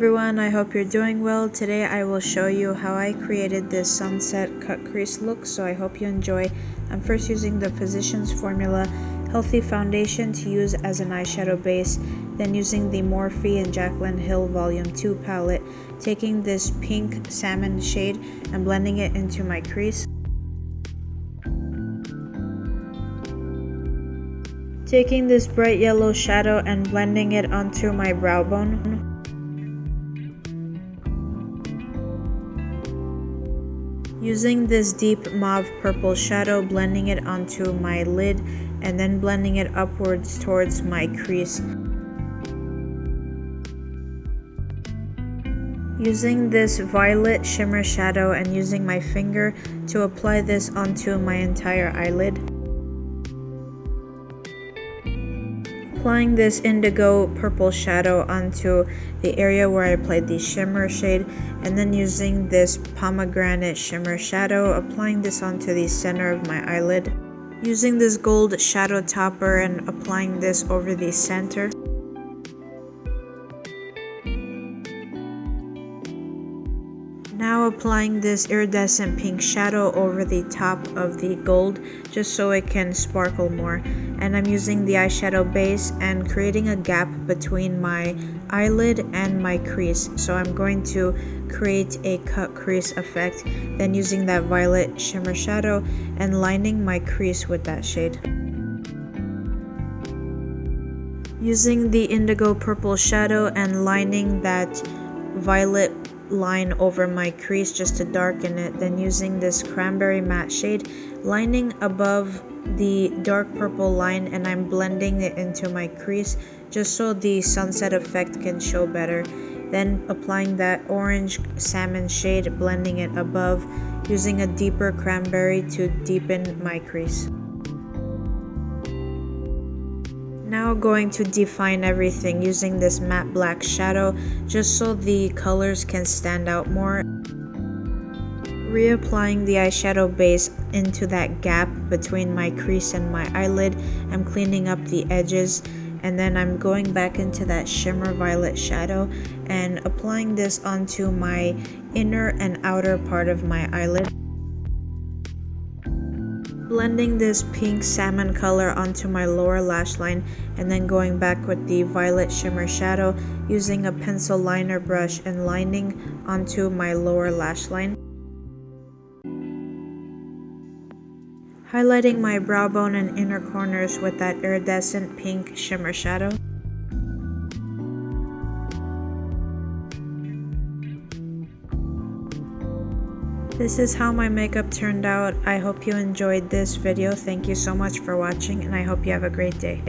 everyone, I hope you're doing well. Today I will show you how I created this sunset cut crease look, so I hope you enjoy. I'm first using the Physicians Formula Healthy Foundation to use as an eyeshadow base, then using the Morphe and Jaclyn Hill Volume 2 palette, taking this pink salmon shade and blending it into my crease. Taking this bright yellow shadow and blending it onto my brow bone. Using this deep mauve purple shadow, blending it onto my lid and then blending it upwards towards my crease. Using this violet shimmer shadow and using my finger to apply this onto my entire eyelid. Applying this indigo purple shadow onto the area where I applied the shimmer shade, and then using this pomegranate shimmer shadow, applying this onto the center of my eyelid. Using this gold shadow topper and applying this over the center. Now applying this iridescent pink shadow over the top of the gold just so it can sparkle more. And I'm using the eyeshadow base and creating a gap between my eyelid and my crease. So I'm going to create a cut crease effect, then using that violet shimmer shadow and lining my crease with that shade. Using the indigo purple shadow and lining that violet line over my crease just to darken it, then using this cranberry matte shade, lining above the dark purple line, and I'm blending it into my crease just so the sunset effect can show better. Then applying that orange salmon shade, blending it above, using a deeper cranberry to deepen my crease. Now going to define everything using this matte black shadow just so the colors can stand out more. Reapplying the eyeshadow base into that gap between my crease and my eyelid. I'm cleaning up the edges, and then I'm going back into that shimmer violet shadow and applying this onto my inner and outer part of my eyelid. Blending this pink salmon color onto my lower lash line, and then going back with the violet shimmer shadow, using a pencil liner brush and lining onto my lower lash line. Highlighting my brow bone and inner corners with that iridescent pink shimmer shadow. This is how my makeup turned out. I hope you enjoyed this video. Thank you so much for watching, and I hope you have a great day.